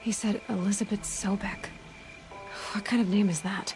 He said Elizabeth Sobek. What kind of name is that?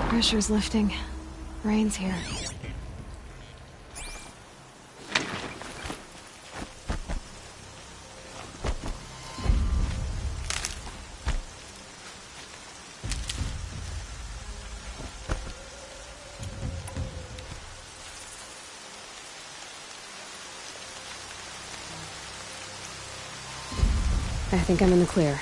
Pressure's lifting. Rain's here. I think I'm in the clear.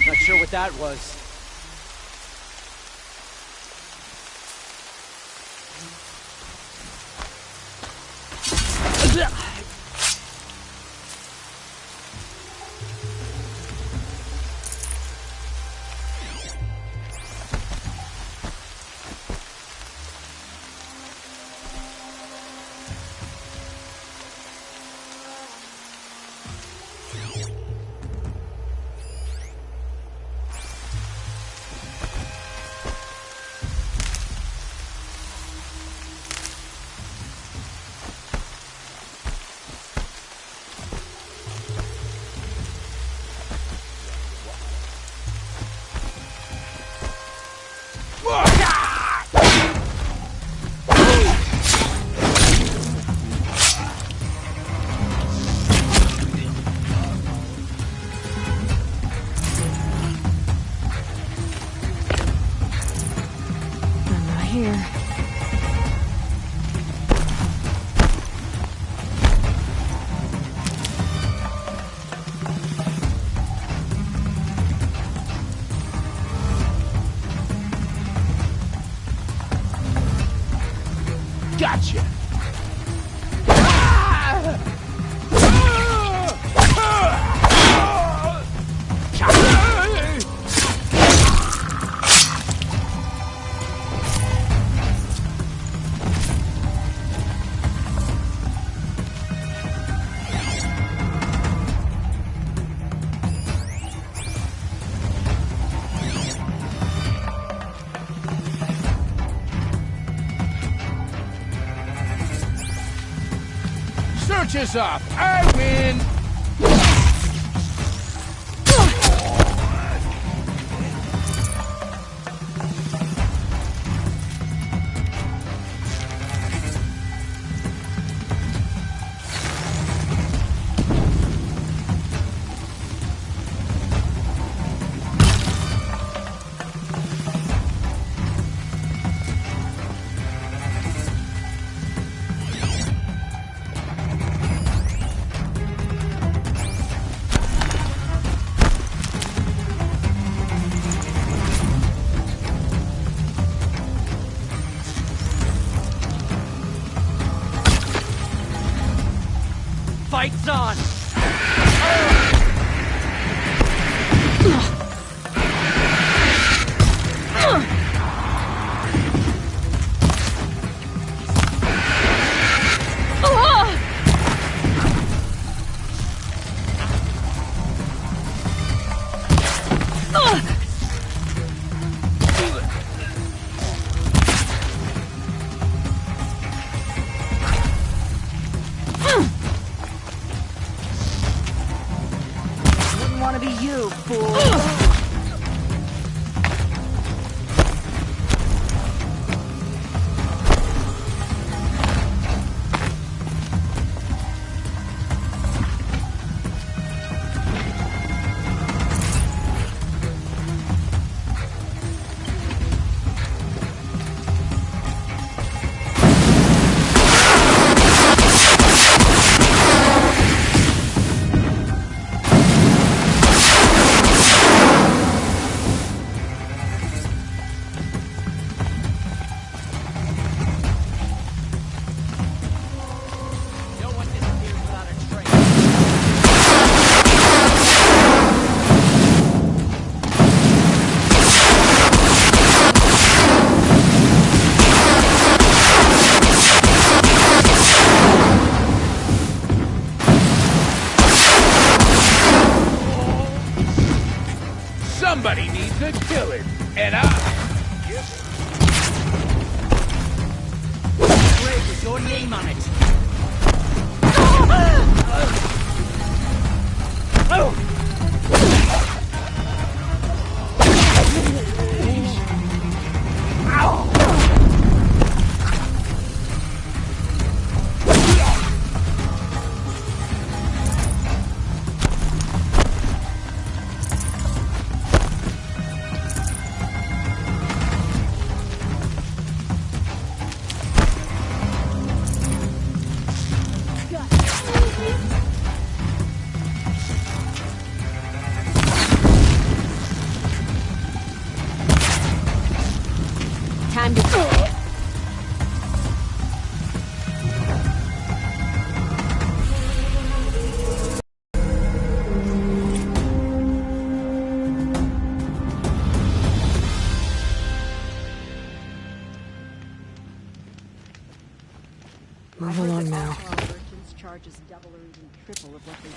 Not sure what that was. Here. Gotcha! matches up. I win. Fight's on! Want to be you, fool. Somebody needs a killer, and I... Grave with your name on it! Time to... Move along now. Charges double or even triple of what they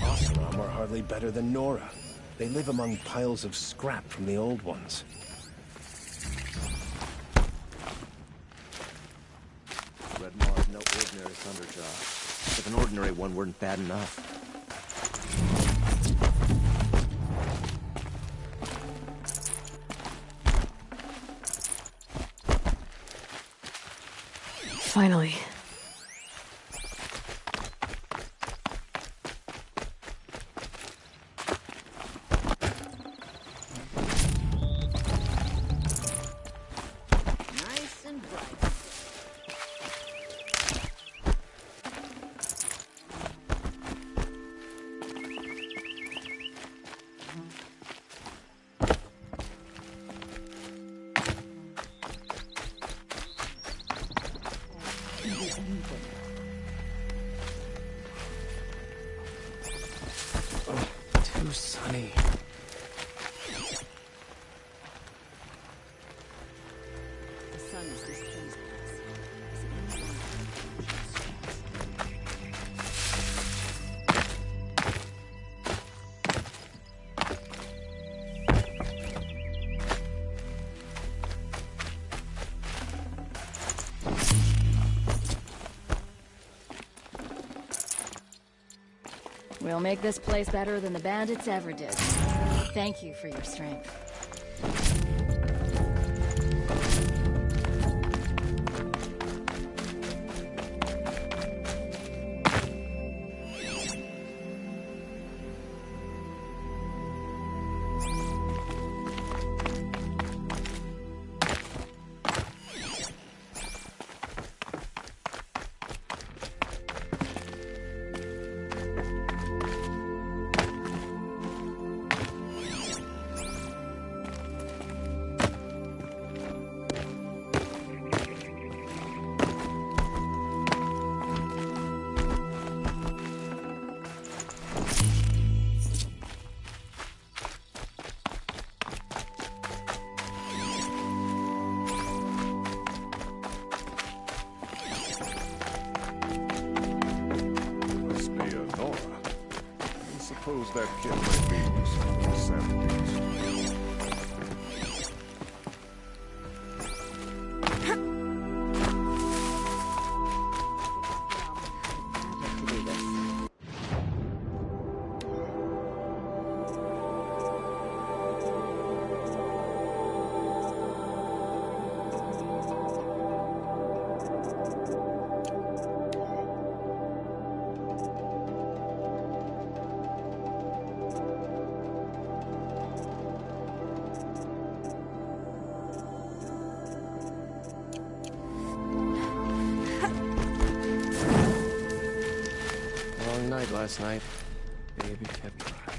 Oseram are hardly better than Nora. They live among piles of scrap from the old ones. Red Maw is no ordinary Thunderjaw. If an ordinary one weren't bad enough. Finally. nice and bright. Too sunny. The sun is displeased with us. Is it anyone? We'll make this place better than the bandits ever did. Thank you for your strength. Must be a Nora. I suppose that kid might be from the 70s. Long night last night. Baby kept crying.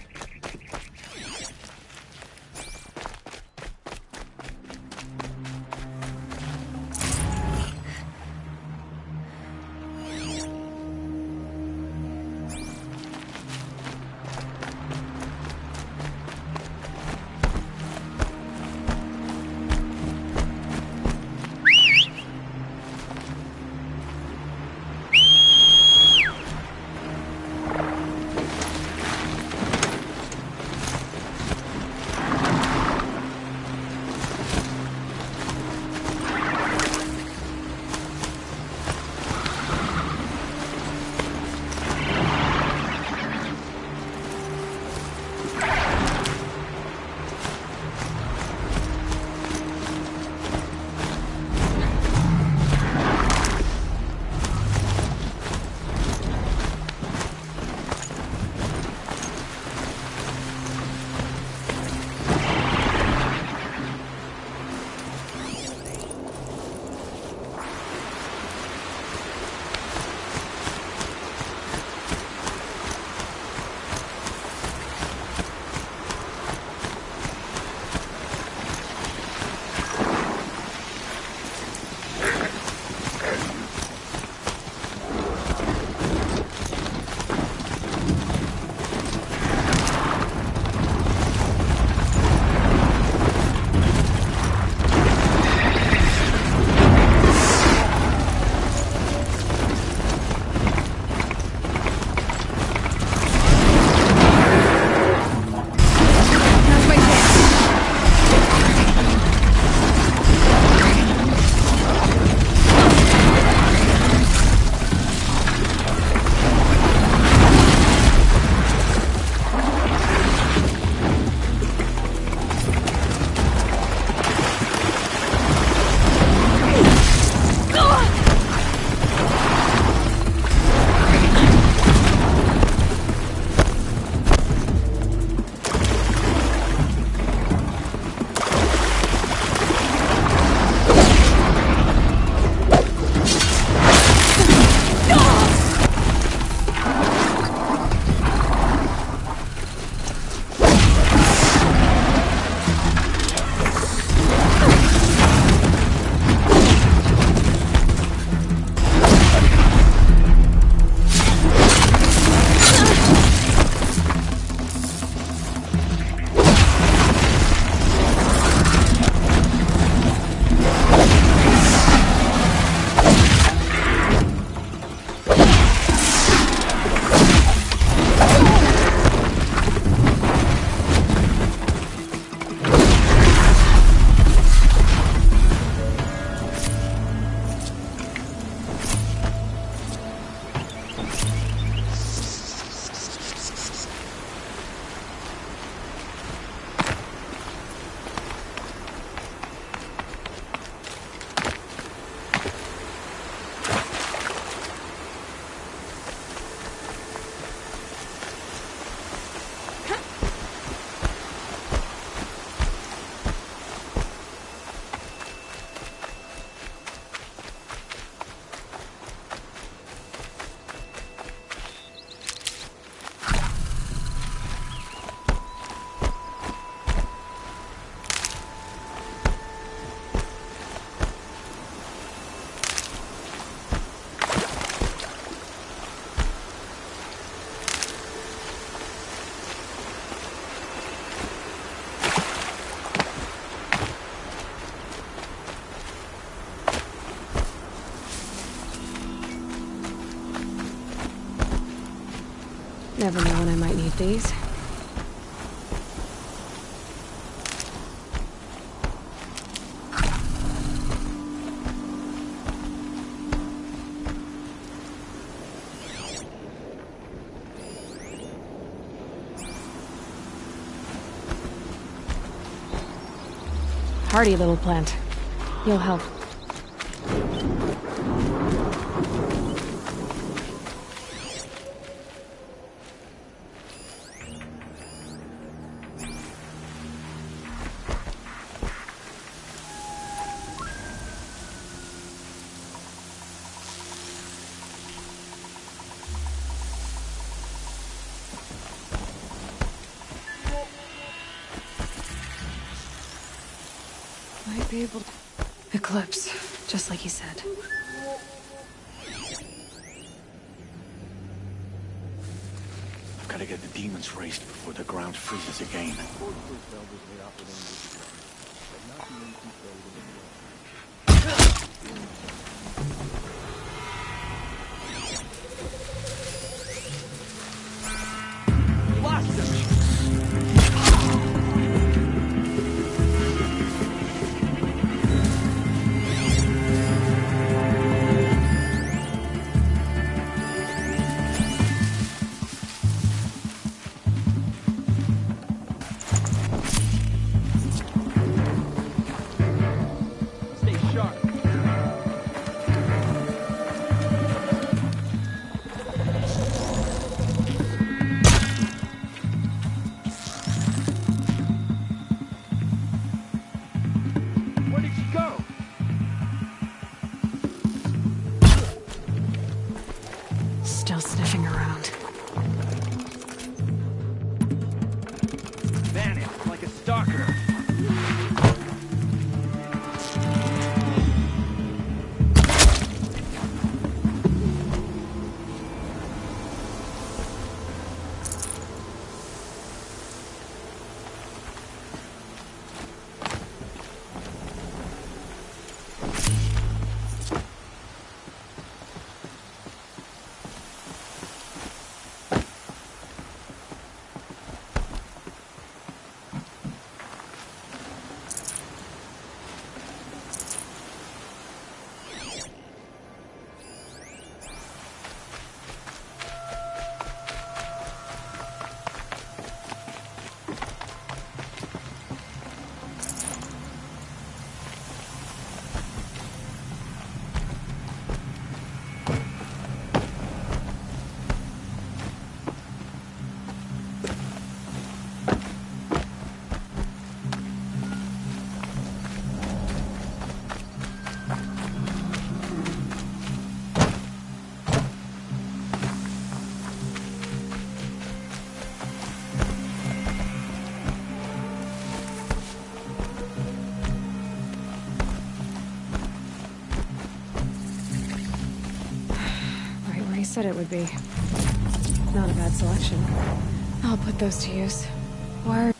Never know when I might need these. Hardy little plant. You'll help. Might be able to... Eclipse, just like he said. I've got to get the demons raised before the ground freezes again. Still sniffing around. Vanished like a stalker. Said it would be. Not a bad selection. I'll put those to use. Why are...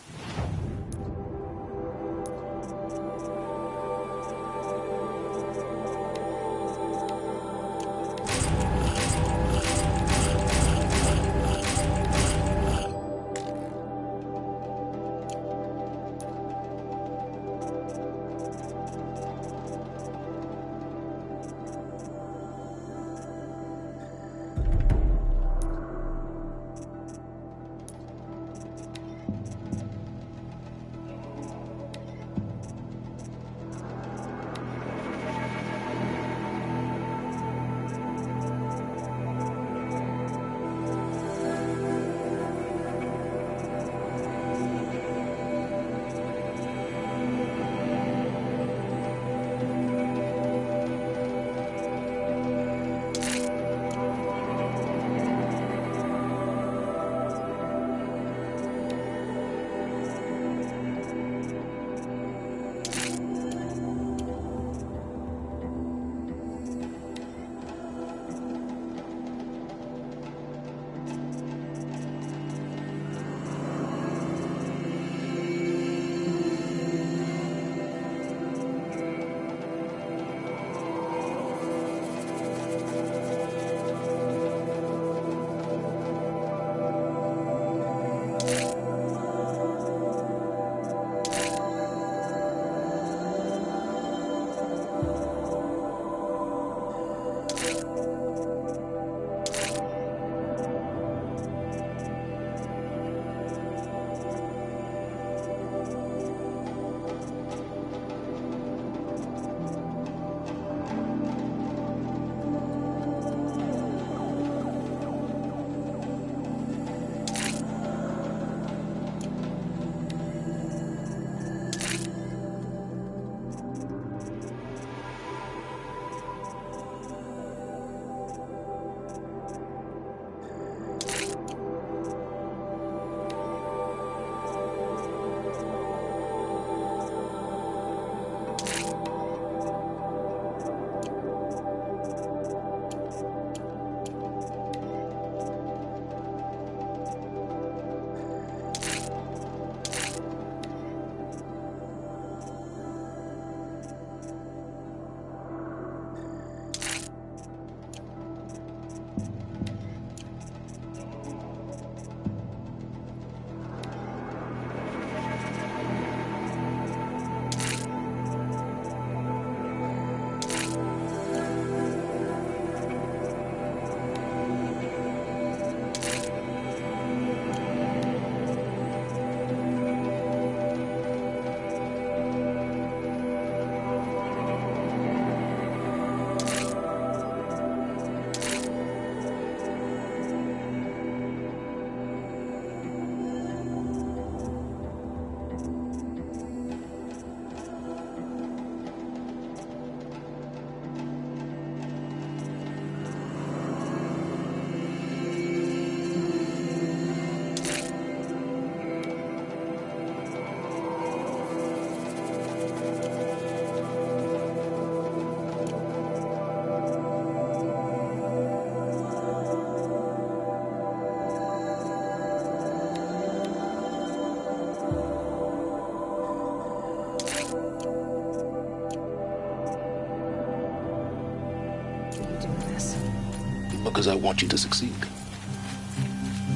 because I want you to succeed.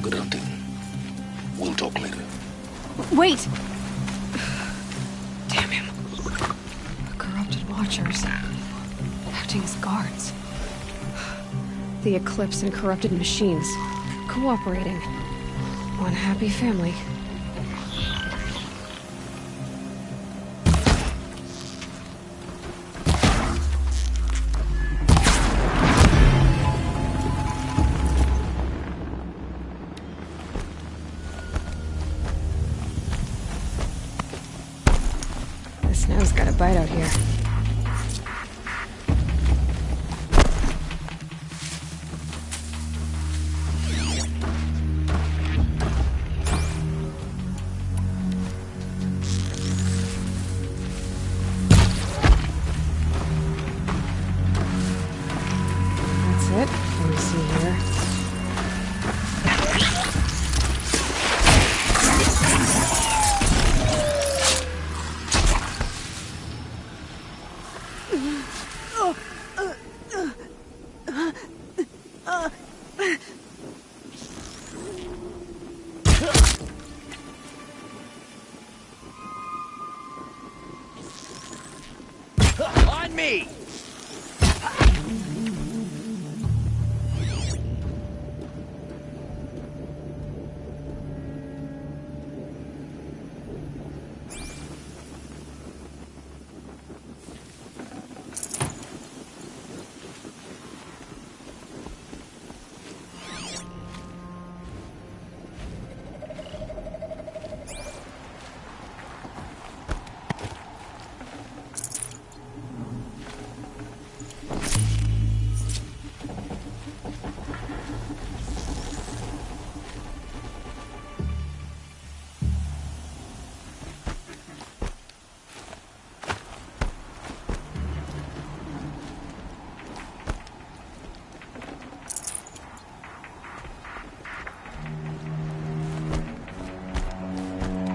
Good hunting. We'll talk later. Wait! Damn him. The corrupted Watchers. Acting as guards. The Eclipse and corrupted machines. Cooperating. One happy family. The snow's got a bite out here. That's it. Let me see here. On me!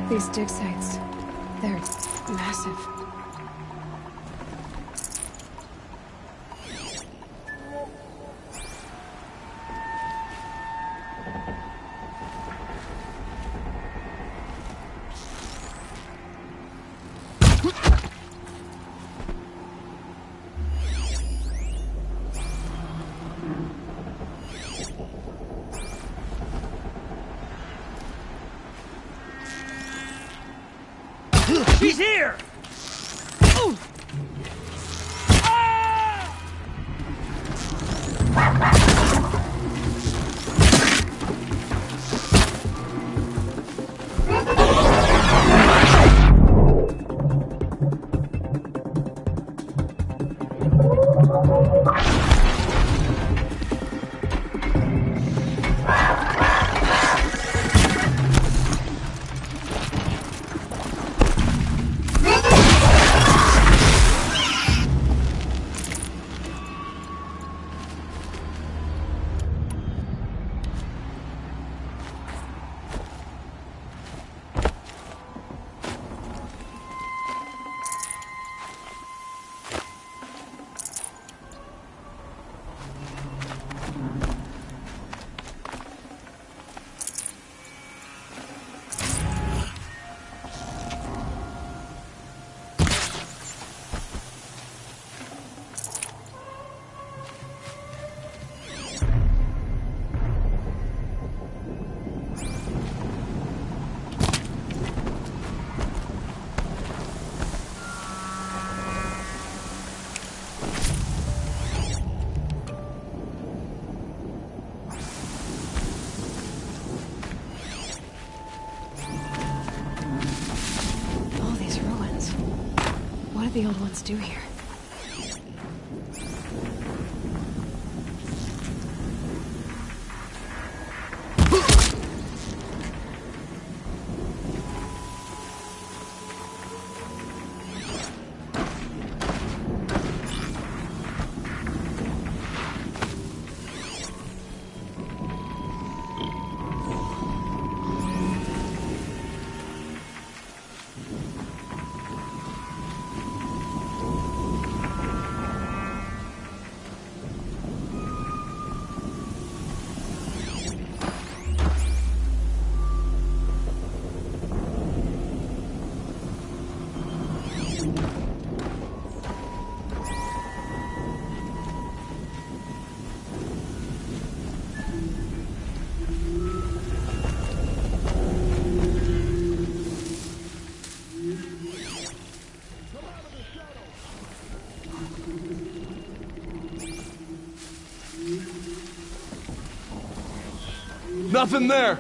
These dig sites, they're massive. She's here! What do the old ones do here? Nothing there!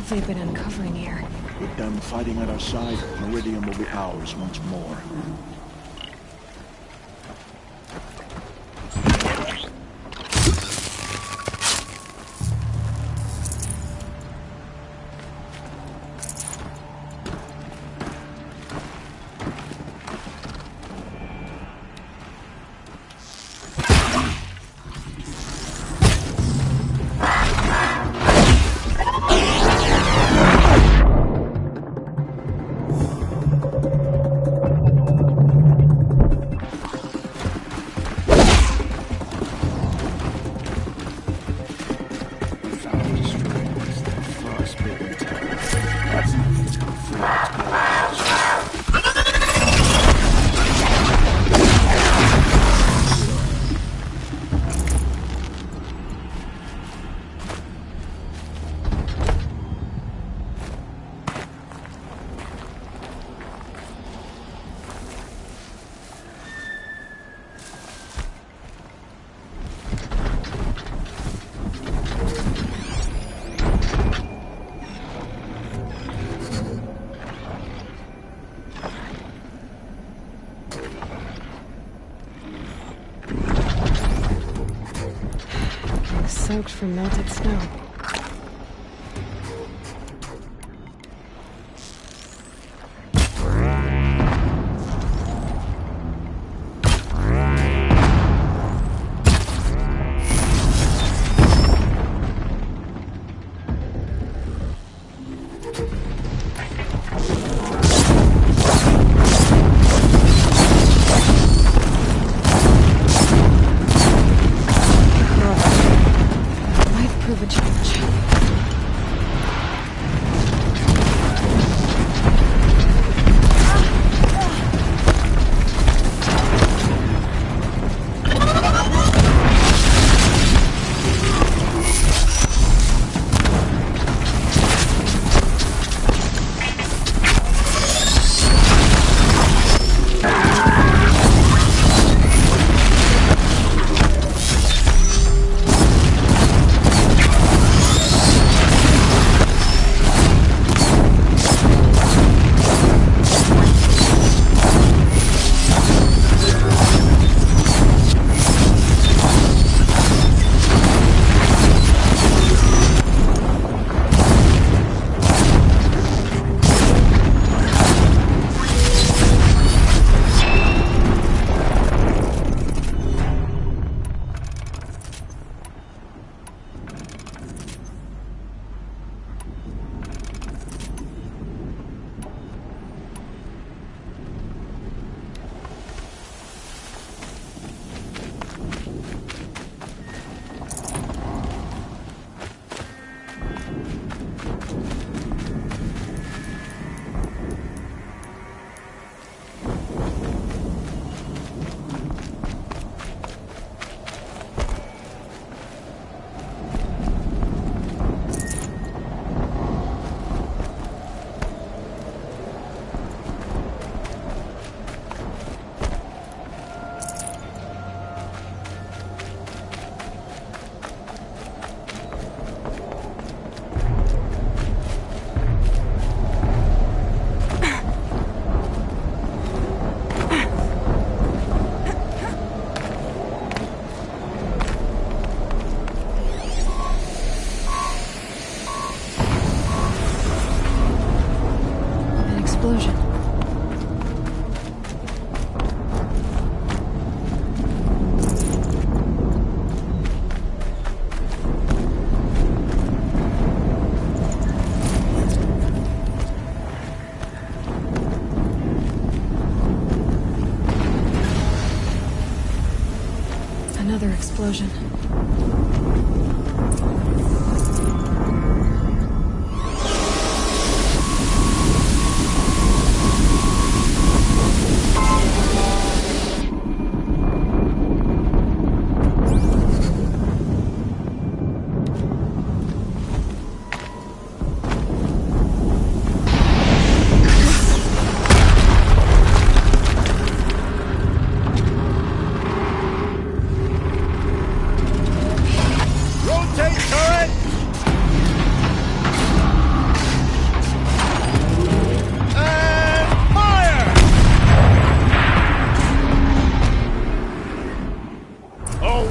They've been uncovering here. With them fighting at our side, Meridian will be ours once more. smoked from melted snow. Another explosion.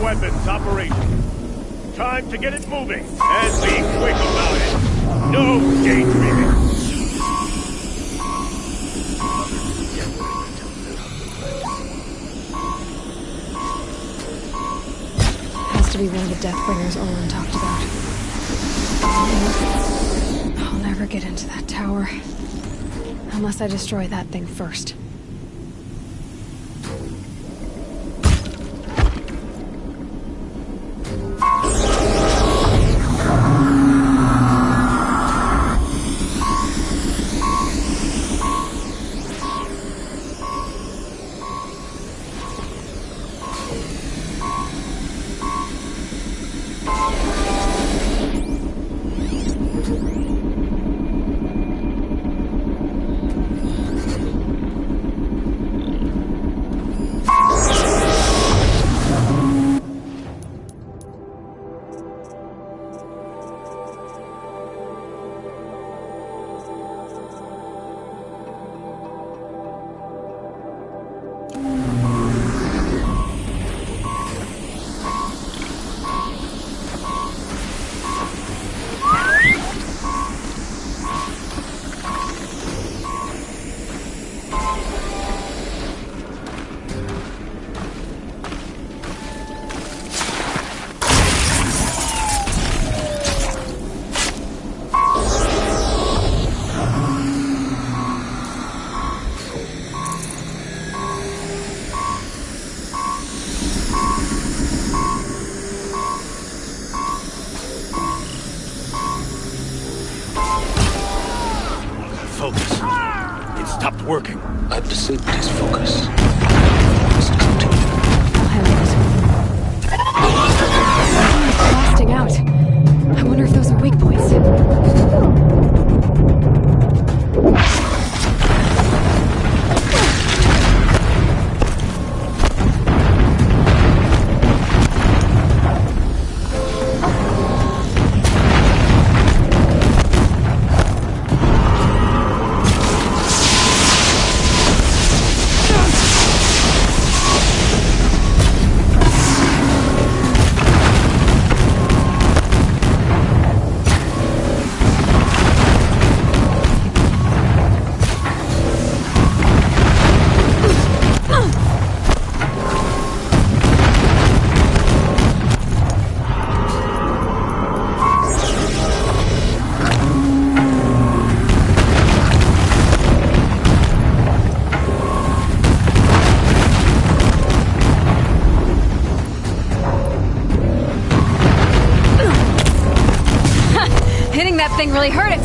Weapons operational. Time to get it moving, and be quick about it. No daydreaming. Has to be one of the Deathbringers Olin talked about. I'll never get into that tower. Unless I destroy that thing first. focus. It stopped working. I've disabled his focus. Must continue. I'll handle it. It's blasting out. I wonder if those are weak points. Hitting that thing really hurt it.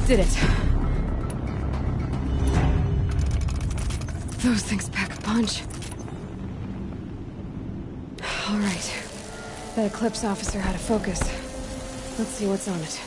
Did it. Those things pack a punch. All right. That Eclipse officer had a focus. Let's see what's on it.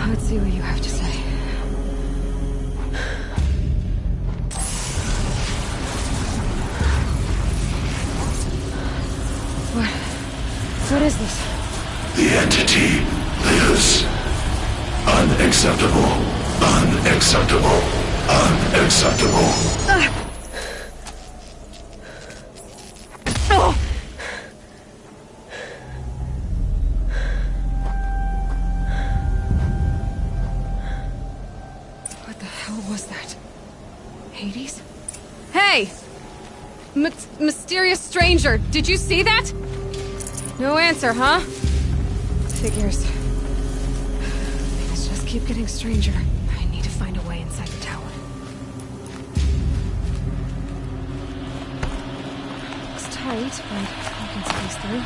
Let's see what you have to say. What is this? The entity lives. Unacceptable. Unacceptable. Unacceptable. What the hell was that? Hades? Hey! Mysterious stranger, did you see that? No answer, huh? Figures. Things just keep getting stranger. I need to find a way inside the tower. Looks tight, but I can squeeze through.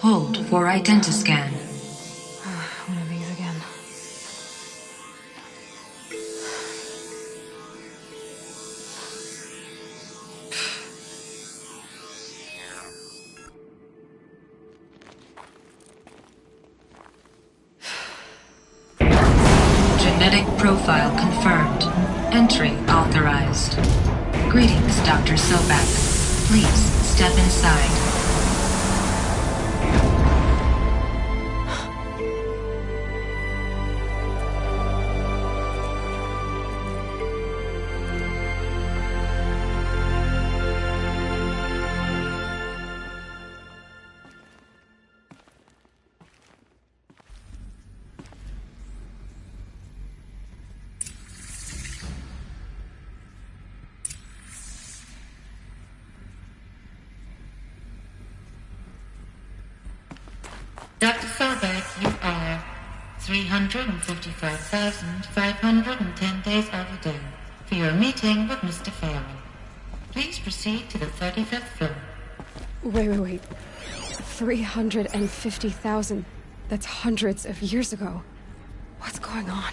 Hold for identiscan. One of these again. Genetic profile confirmed. Entry authorized. Greetings, Dr. Sobek. Please step inside. 355,510 days overdue for your meeting with Mr. Farrell. Please proceed to the 35th floor. Wait. 350,000. That's hundreds of years ago. What's going on?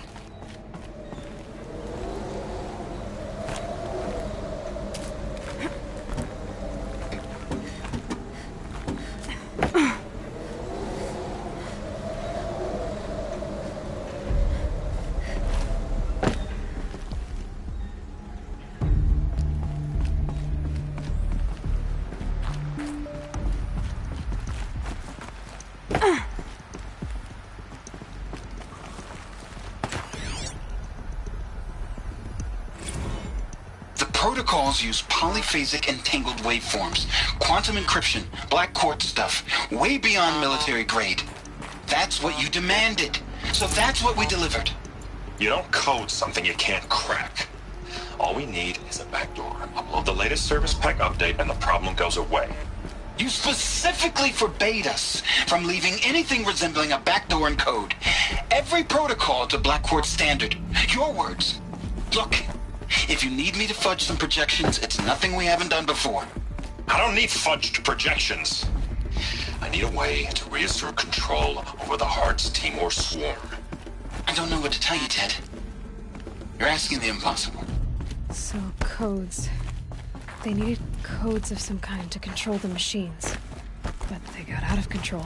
Protocols use polyphasic entangled waveforms, quantum encryption, black quartz stuff, way beyond military grade. That's what you demanded. So that's what we delivered. You don't code something you can't crack. All we need is a backdoor. Upload the latest service pack update and the problem goes away. You specifically forbade us from leaving anything resembling a backdoor in code. Every protocol to Black Quartz standard. Your words. Look, if you need me to fudge some projections, it's nothing we haven't done before. I don't need fudged projections. I need a way to reassert control over the Heart's Timor swarm. I don't know what to tell you, Ted. You're asking the impossible. So, codes. They needed codes of some kind to control the machines. But they got out of control.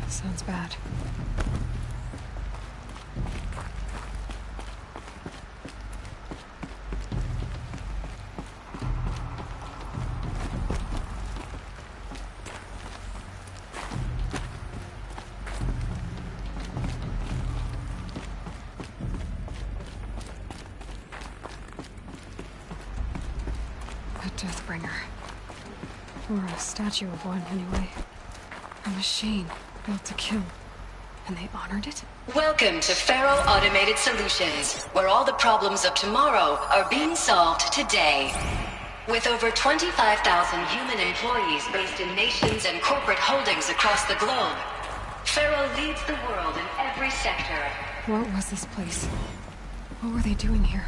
Sounds bad. Deathbringer. Or a statue of one, anyway. A machine built to kill. And they honored it? Welcome to Faro Automated Solutions, where all the problems of tomorrow are being solved today. With over 25,000 human employees based in nations and corporate holdings across the globe, Faro leads the world in every sector. What was this place? What were they doing here?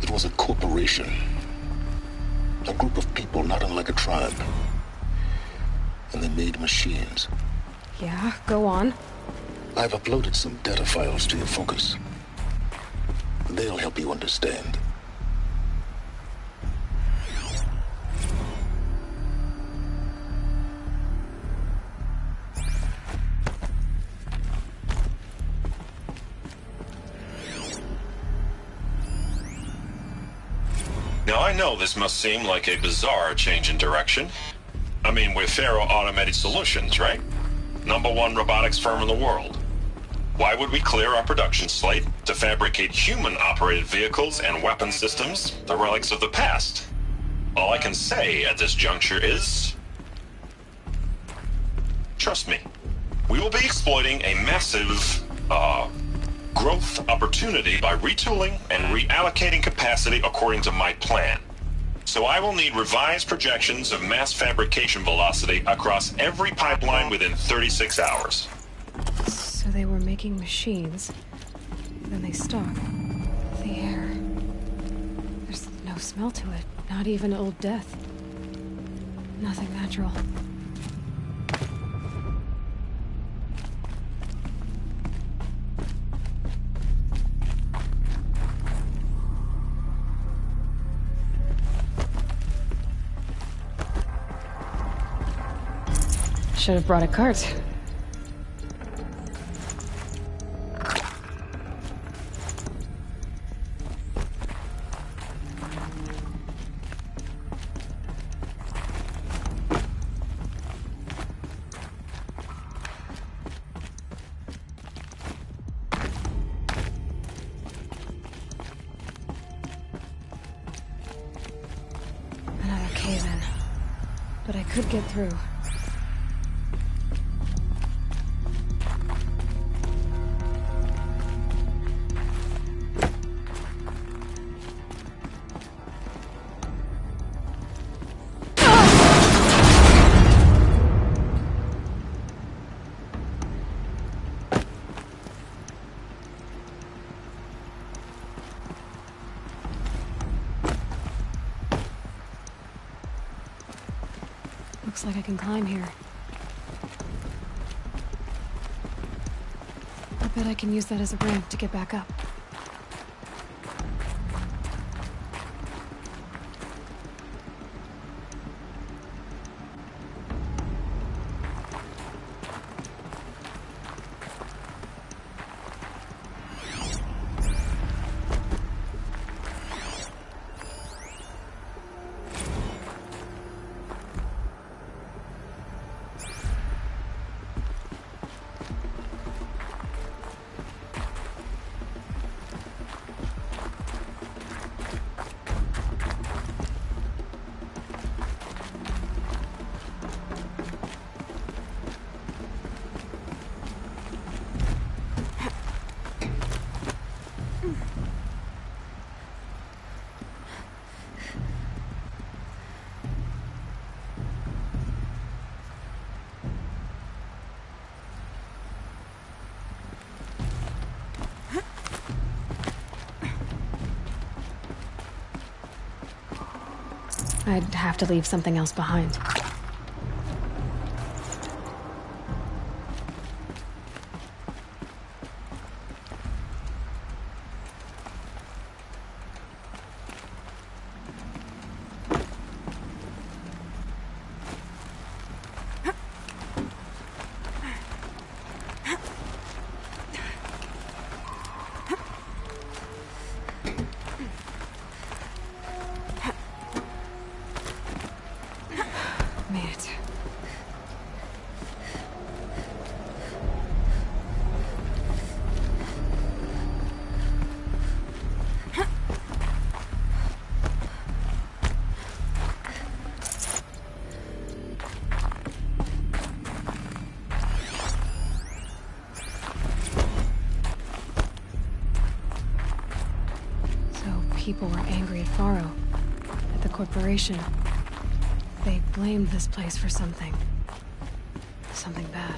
It was a corporation. A group of people not unlike a tribe. And they made machines. Yeah, go on. I've uploaded some data files to your Focus. They'll help you understand. Now, I know this must seem like a bizarre change in direction. I mean, we're Faro Automated Solutions, right? #1 robotics firm in the world. Why would we clear our production slate to fabricate human-operated vehicles and weapon systems, the relics of the past? All I can say at this juncture is... trust me, we will be exploiting a massive, growth opportunity by retooling and reallocating capacity according to my plan. So I will need revised projections of mass fabrication velocity across every pipeline within 36 hours. So they were making machines. Then they stopped. The air. There's no smell to it. Not even Old Death. Nothing natural. Should have brought a cart. Another cave-in. But I could get through. Looks like I can climb here. I bet I can use that as a ramp to get back up. I'd have to leave something else behind. Made it. So people were angry at Faro, at the corporation. They blamed this place for something. Something bad.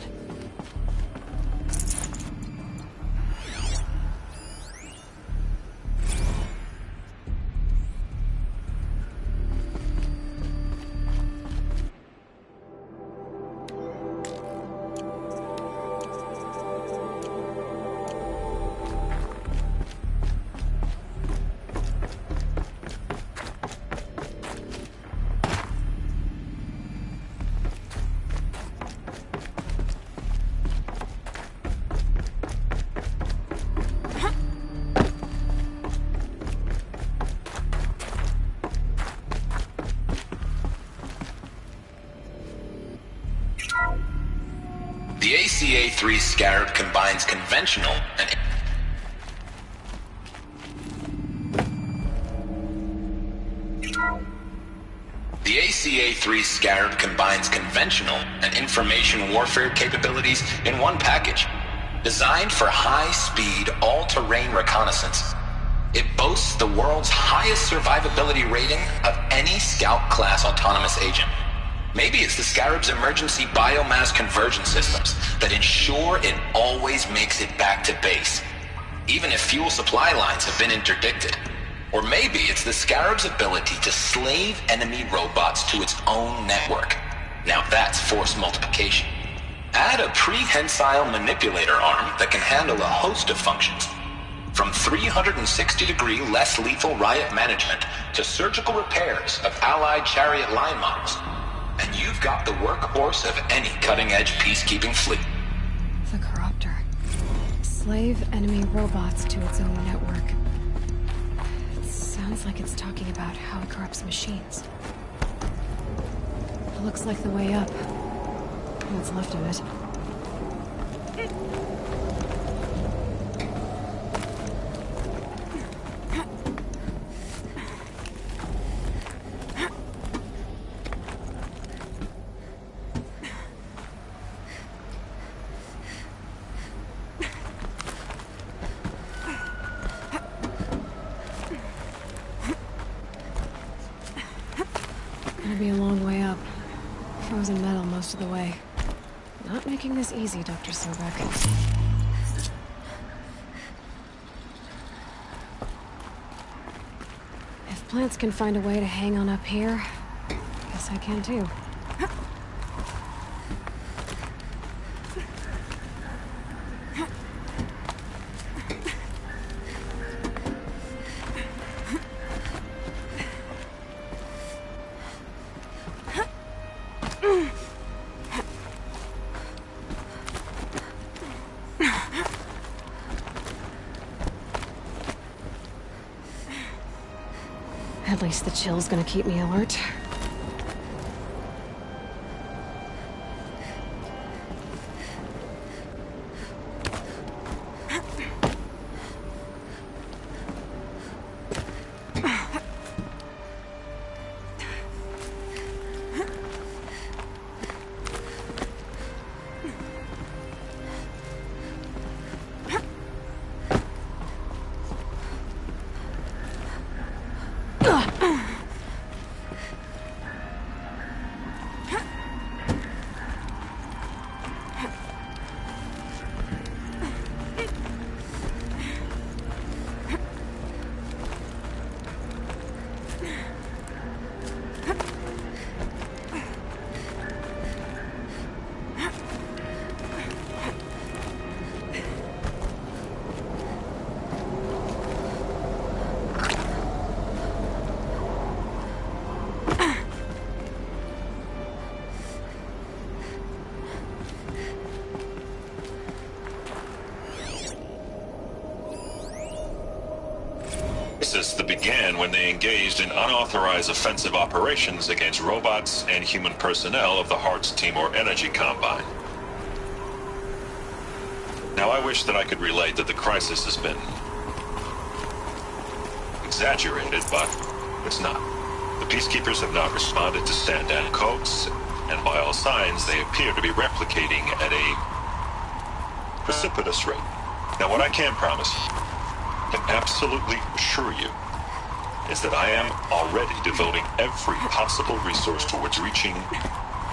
The ACA-3 Scarab combines conventional and... The ACA-3 Scarab combines conventional and information warfare capabilities in one package. Designed for high-speed, all-terrain reconnaissance, it boasts the world's highest survivability rating of any Scout-class autonomous agent. Maybe it's the Scarab's emergency biomass conversion systems that ensure it always makes it back to base, even if fuel supply lines have been interdicted. Or maybe it's the Scarab's ability to slave enemy robots to its own network. Now that's force multiplication. Add a prehensile manipulator arm that can handle a host of functions, from 360-degree less lethal riot management to surgical repairs of Allied chariot line models. And you've got the workhorse of any cutting-edge peacekeeping fleet. The Corruptor. Slave enemy robots to its own network. It sounds like it's talking about how it corrupts machines. It looks like the way up. What's left of it. Gonna be a long way up. Frozen metal most of the way. Not making this easy, Dr. Sobek. If plants can find a way to hang on up here, guess I can too. At least the chill's gonna keep me alert. That began when they engaged in unauthorized offensive operations against robots and human personnel of the Hearts Timor Energy Combine. Now, I wish that I could relate that the crisis has been exaggerated, but it's not. The Peacekeepers have not responded to stand-down codes, and by all signs, they appear to be replicating at a precipitous rate. Now, what I can promise you, can absolutely assure you, is that I am already devoting every possible resource towards reaching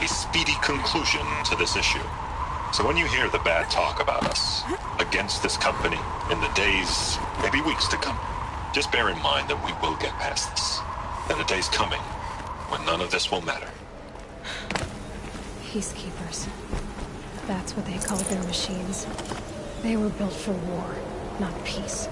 a speedy conclusion to this issue. So when you hear the bad talk about us against this company in the days, maybe weeks to come, just bear in mind that we will get past this. That a day's coming when none of this will matter. Peacekeepers. That's what they called their machines. They were built for war, not peace.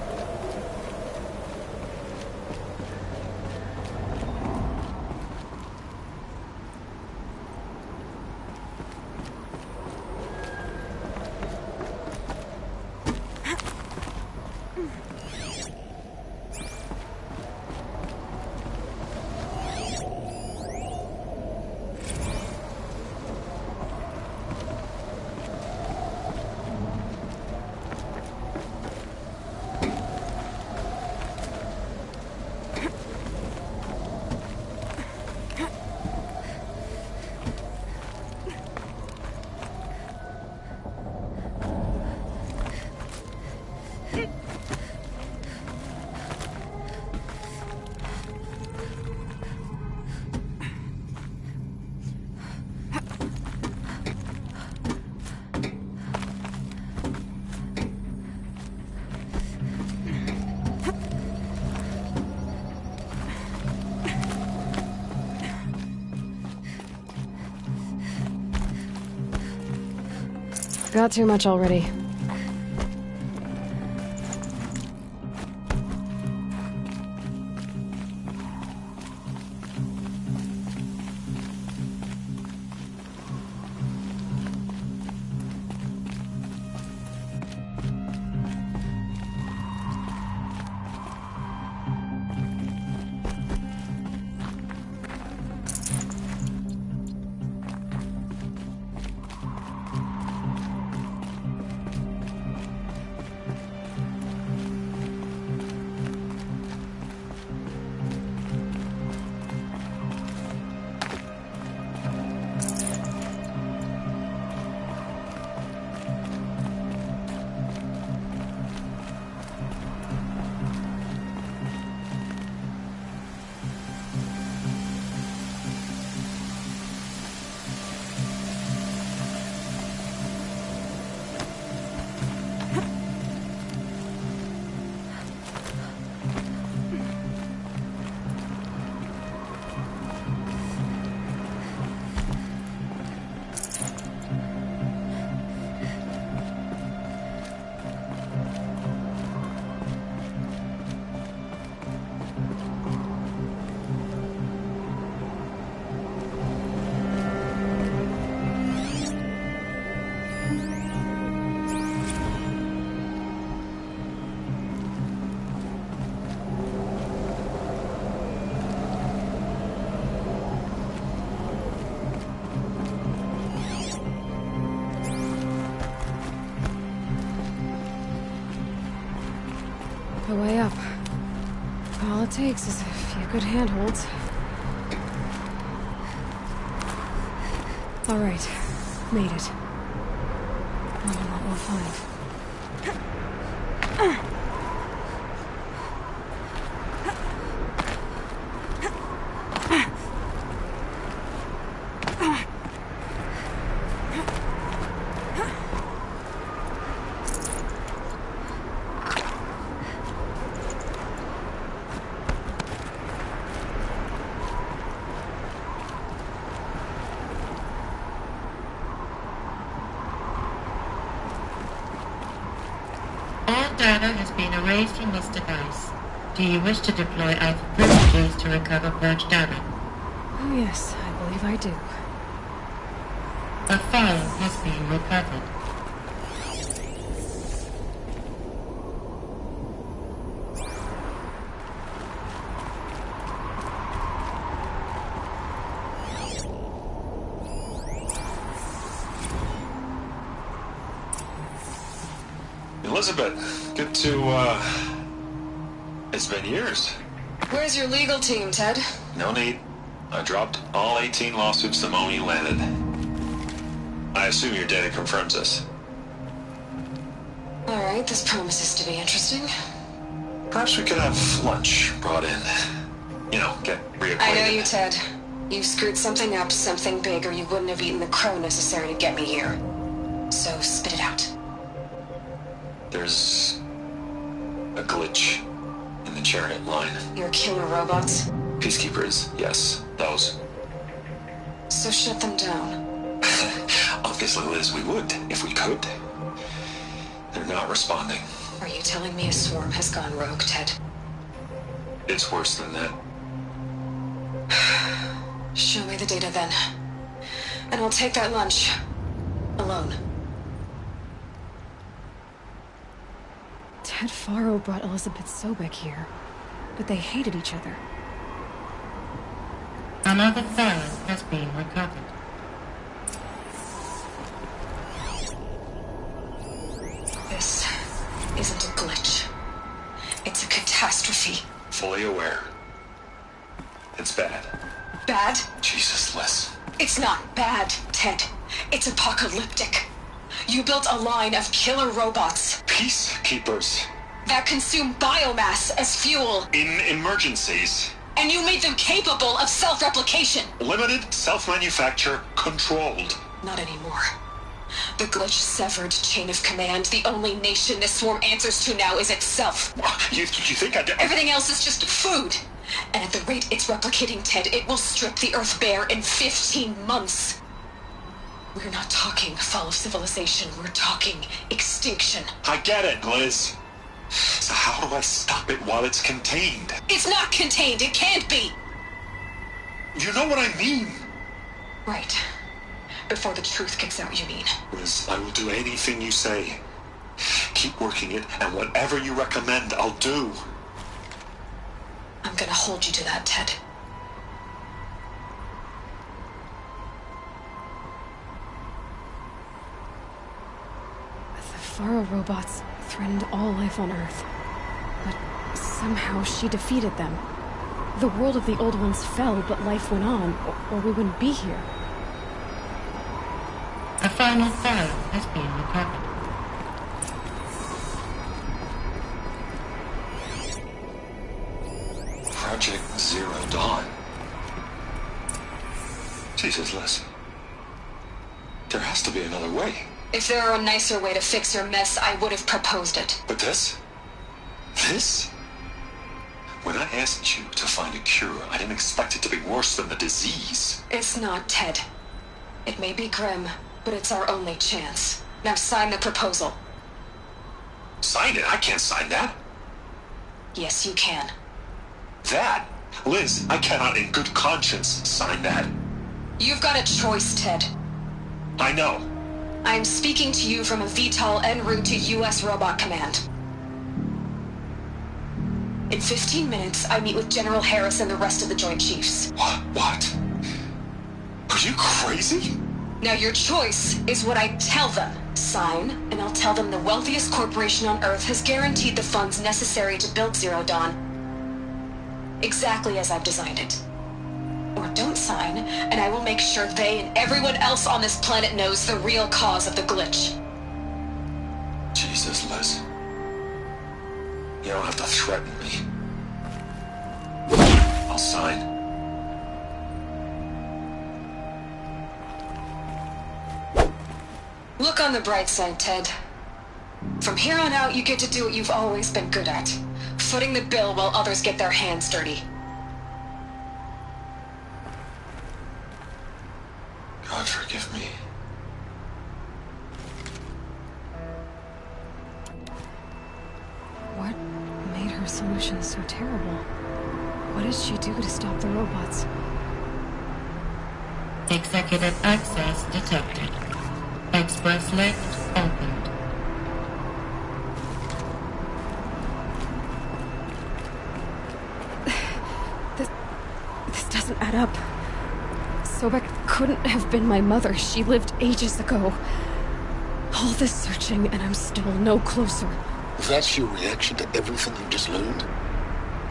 Got too much already. the way up. All it takes is a few good handholds. All right, made it. Wonder what we'll find. Data has been erased from this device. Do you wish to deploy Alpha privileges to recover purged data? Oh yes, I believe I do. A file has been recovered. Elizabeth, good to, it's been years. Where's your legal team, Ted? No need. I dropped all 18 lawsuits the moment you landed. I assume your data confirms this. Alright, this promises to be interesting. Perhaps we could have lunch brought in. You know, get reacquainted. I know you, Ted. You screwed something up, something big, or you wouldn't have eaten the crow necessary to get me here. So spit it out. There's a glitch in the chariot line. Your killer robots? Peacekeepers, yes, those. So shut them down. Obviously, Liz, we would, if we could. They're not responding. Are you telling me a swarm has gone rogue, Ted? It's worse than that. Show me the data then. And I'll take that lunch. Alone. Ted Faro brought Elizabeth Sobek here, but they hated each other. Another file has been recovered. This isn't a glitch. It's a catastrophe. Fully aware. It's bad. Bad? Jesus, Liz. It's not bad, Ted. It's apocalyptic. You built a line of killer robots. Peacekeepers. That consume biomass as fuel. In emergencies. And you made them capable of self-replication. Limited, self-manufacture, controlled. Not anymore. The glitch severed chain of command. The only nation this swarm answers to now is itself. You think I did? Everything else is just food. And at the rate it's replicating, Ted, it will strip the Earth bare in 15 months. We're not talking fall of civilization. We're talking extinction. I get it, Liz. So how do I stop it while it's contained? It's not contained. It can't be. You know what I mean. Right. Before the truth kicks out, you mean? Liz, I will do anything you say. Keep working it, and whatever you recommend, I'll do. I'm gonna hold you to that, Ted. The Faro robots threatened all life on Earth. But somehow she defeated them. The world of the Old Ones fell, but life went on, or we wouldn't be here. A final file has been recovered. Project Zero Dawn. Jesus, Liz. There has to be another way. If there were a nicer way to fix your mess, I would have proposed it. But this? This? When I asked you to find a cure, I didn't expect it to be worse than the disease. It's not, Ted. It may be grim, but it's our only chance. Now sign the proposal. Sign it? I can't sign that. Yes, you can. That? Liz, I cannot in good conscience sign that. You've got a choice, Ted. I know. I'm speaking to you from a VTOL en route to U.S. Robot Command. In 15 minutes, I meet with General Harris and the rest of the Joint Chiefs. What? Are you crazy? Now your choice is what I tell them. Sign, and I'll tell them the wealthiest corporation on Earth has guaranteed the funds necessary to build Zero Dawn. Exactly as I've designed it. Or don't sign, and I will make sure they and everyone else on this planet knows the real cause of the glitch. Jesus, Liz. You don't have to threaten me. I'll sign. Look on the bright side, Ted. From here on out, you get to do what you've always been good at. Footing the bill while others get their hands dirty. God forgive me. What made her solution so terrible? What did she do to stop the robots? Executive access detected. Express lift opened. This doesn't add up. Sobek couldn't have been my mother. She lived ages ago. All this searching, and I'm still no closer. That's your reaction to everything you just learned?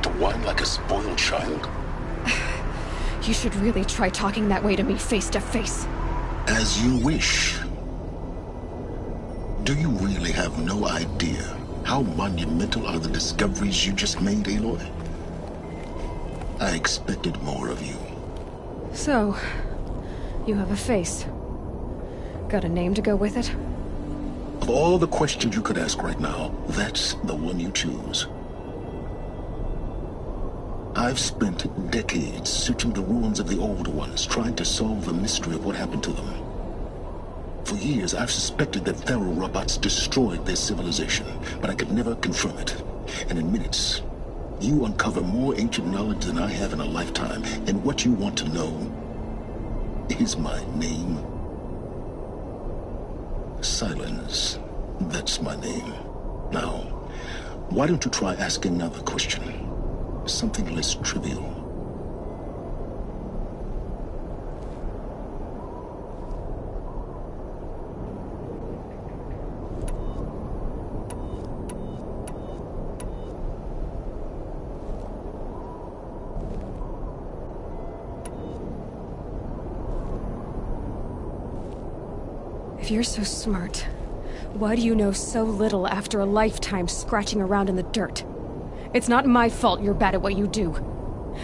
To whine like a spoiled child? You should really try talking that way to me face to face. As you wish. Do you really have no idea how monumental are the discoveries you just made, Aloy? I expected more of you. So, you have a face. Got a name to go with it? Of all the questions you could ask right now, that's the one you choose. I've spent decades searching the ruins of the old ones, trying to solve the mystery of what happened to them. For years, I've suspected that Faro robots destroyed their civilization, but I could never confirm it. And in minutes, you uncover more ancient knowledge than I have in a lifetime, and what you want to know is my name. Silence. That's my name. Now, why don't you try asking another question? Something less trivial. If you're so smart, why do you know so little after a lifetime scratching around in the dirt? It's not my fault you're bad at what you do.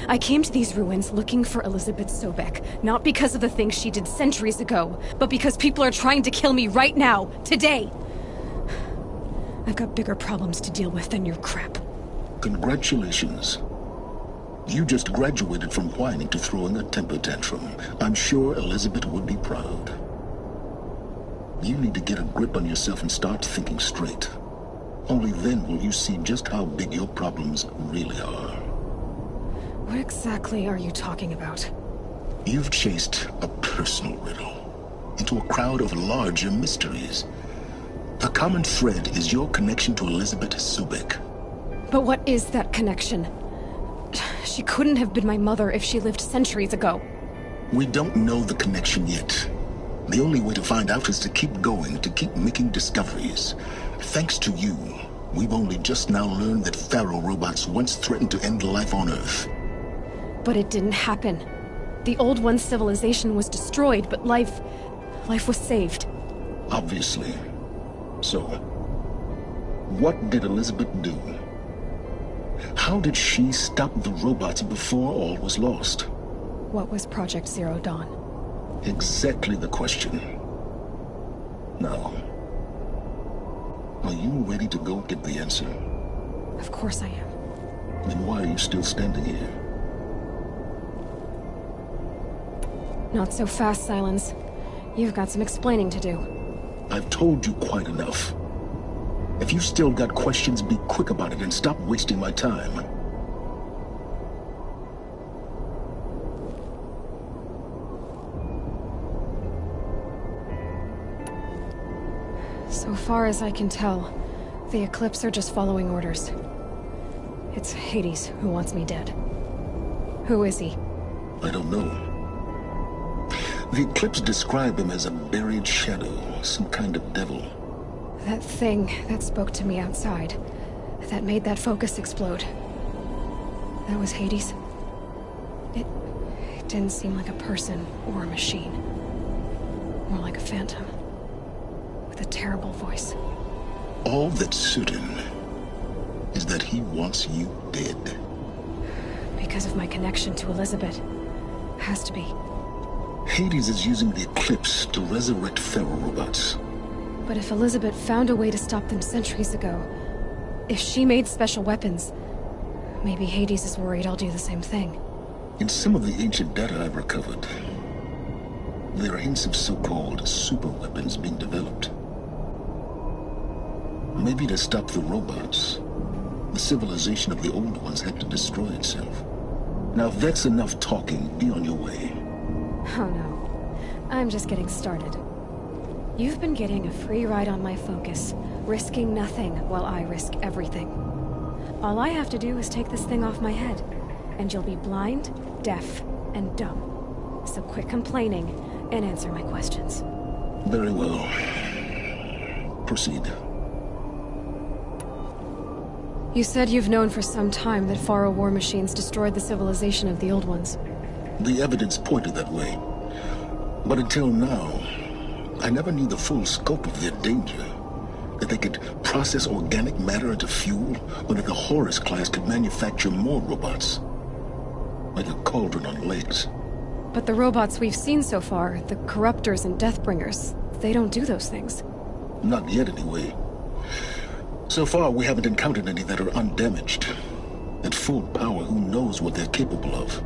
I came to these ruins looking for Elizabeth Sobek, not because of the things she did centuries ago, but because people are trying to kill me right now, today. I've got bigger problems to deal with than your crap. Congratulations. You just graduated from whining to throwing a temper tantrum. I'm sure Elizabeth would be proud. You need to get a grip on yourself and start thinking straight. Only then will you see just how big your problems really are. What exactly are you talking about? You've chased a personal riddle into a crowd of larger mysteries. The common thread is your connection to Elizabeth Sobek. But what is that connection? She couldn't have been my mother if she lived centuries ago. We don't know the connection yet. The only way to find out is to keep going, to keep making discoveries. Thanks to you, we've only just now learned that Faro robots once threatened to end life on Earth. But it didn't happen. The Old One's civilization was destroyed, but life was saved. Obviously. So, what did Elizabeth do? How did she stop the robots before all was lost? What was Project Zero Dawn? Exactly the question. Now, are you ready to go get the answer? Of course I am. Then why are you still standing here? Not so fast, Silence. You've got some explaining to do. I've told you quite enough. If you've still got questions, be quick about it and stop wasting my time. So far as I can tell, the Eclipse are just following orders. It's Hades who wants me dead. Who is he? I don't know. The Eclipse describe him as a buried shadow, some kind of devil. That thing that spoke to me outside, that made that focus explode. That was Hades. It didn't seem like a person or a machine. More like a phantom. With a terrible voice. All that's certain is that he wants you dead. Because of my connection to Elizabeth. Has to be. Hades is using the Eclipse to resurrect ferrorobots. But if Elizabeth found a way to stop them centuries ago, if she made special weapons, maybe Hades is worried I'll do the same thing. In some of the ancient data I've recovered, there are hints of so-called super weapons being developed. Maybe to stop the robots, the civilization of the old ones had to destroy itself. Now if that's enough talking, be on your way. Oh no. I'm just getting started. You've been getting a free ride on my focus, risking nothing while I risk everything. All I have to do is take this thing off my head, and you'll be blind, deaf, and dumb. So quit complaining and answer my questions. Very well. Proceed. You said you've known for some time that Faro war machines destroyed the civilization of the old ones. The evidence pointed that way. But until now, I never knew the full scope of their danger. That they could process organic matter into fuel, or that the Horus class could manufacture more robots. Like a cauldron on legs. But the robots we've seen so far, the Corruptors and Deathbringers, they don't do those things. Not yet, anyway. So far, we haven't encountered any that are undamaged. At full power, who knows what they're capable of?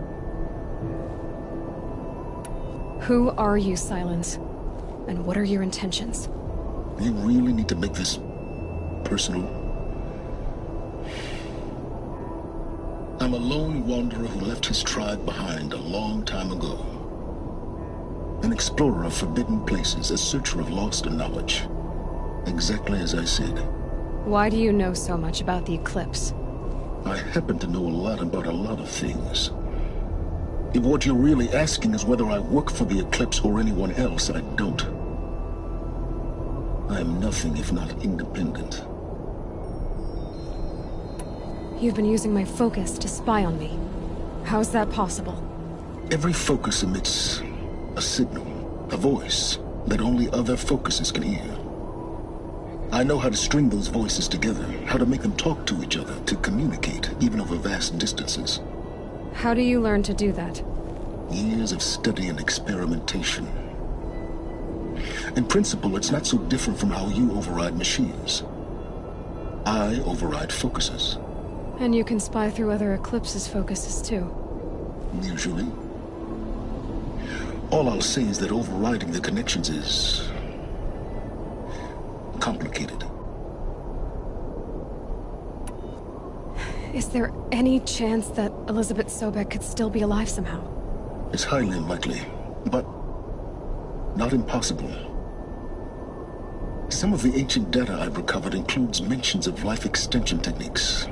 Who are you, Silence? And what are your intentions? You really need to make this personal? I'm a lone wanderer who left his tribe behind a long time ago. An explorer of forbidden places, a searcher of lost knowledge. Exactly as I said. Why do you know so much about the Eclipse? I happen to know a lot about a lot of things. If what you're really asking is whether I work for the Eclipse or anyone else, I don't. I am nothing if not independent. You've been using my focus to spy on me. How's that possible? Every focus emits a signal, a voice, that only other focuses can hear. I know how to string those voices together, how to make them talk to each other, to communicate, even over vast distances. How do you learn to do that? Years of study and experimentation. In principle, it's not so different from how you override machines. I override focuses. And you can spy through other Eclipse's focuses too. Usually. All I'll say is that overriding the connections is complicated. Is there any chance that Elizabeth Sobek could still be alive somehow? It's highly unlikely, but not impossible. Some of the ancient data I've recovered includes mentions of life extension techniques.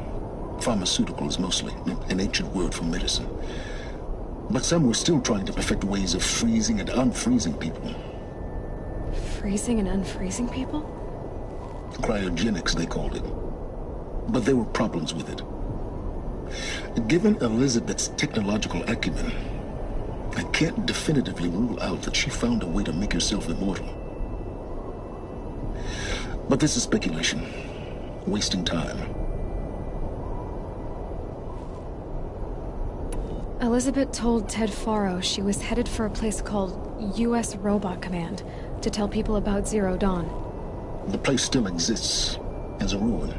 Pharmaceuticals, mostly, an ancient word for medicine. But some were still trying to perfect ways of freezing and unfreezing people. Freezing and unfreezing people? Cryogenics, they called it. But there were problems with it. Given Elizabeth's technological acumen, I can't definitively rule out that she found a way to make herself immortal. But this is speculation. Wasting time. Elizabeth told Ted Faro she was headed for a place called U.S. Robot Command to tell people about Zero Dawn. The place still exists, as a ruin.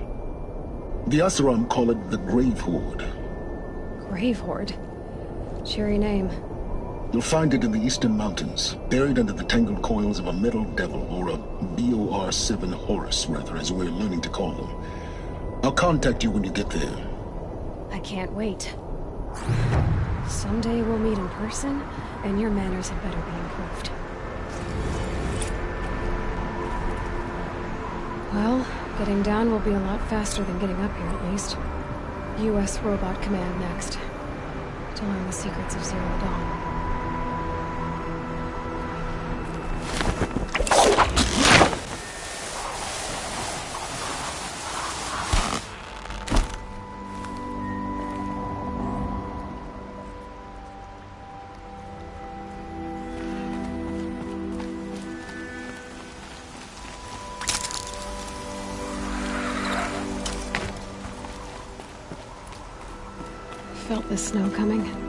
The Oseram call it the Grave Horde. Grave Horde? Cheery name. You'll find it in the Eastern Mountains, buried under the tangled coils of a Metal Devil, or a BOR-7 Horus, rather, as we're learning to call them. I'll contact you when you get there. I can't wait. Someday we'll meet in person, and your manners had better be improved. Well, getting down will be a lot faster than getting up here, at least. U.S. Robot Command next. To learn the secrets of Zero Dawn. felt the snow coming.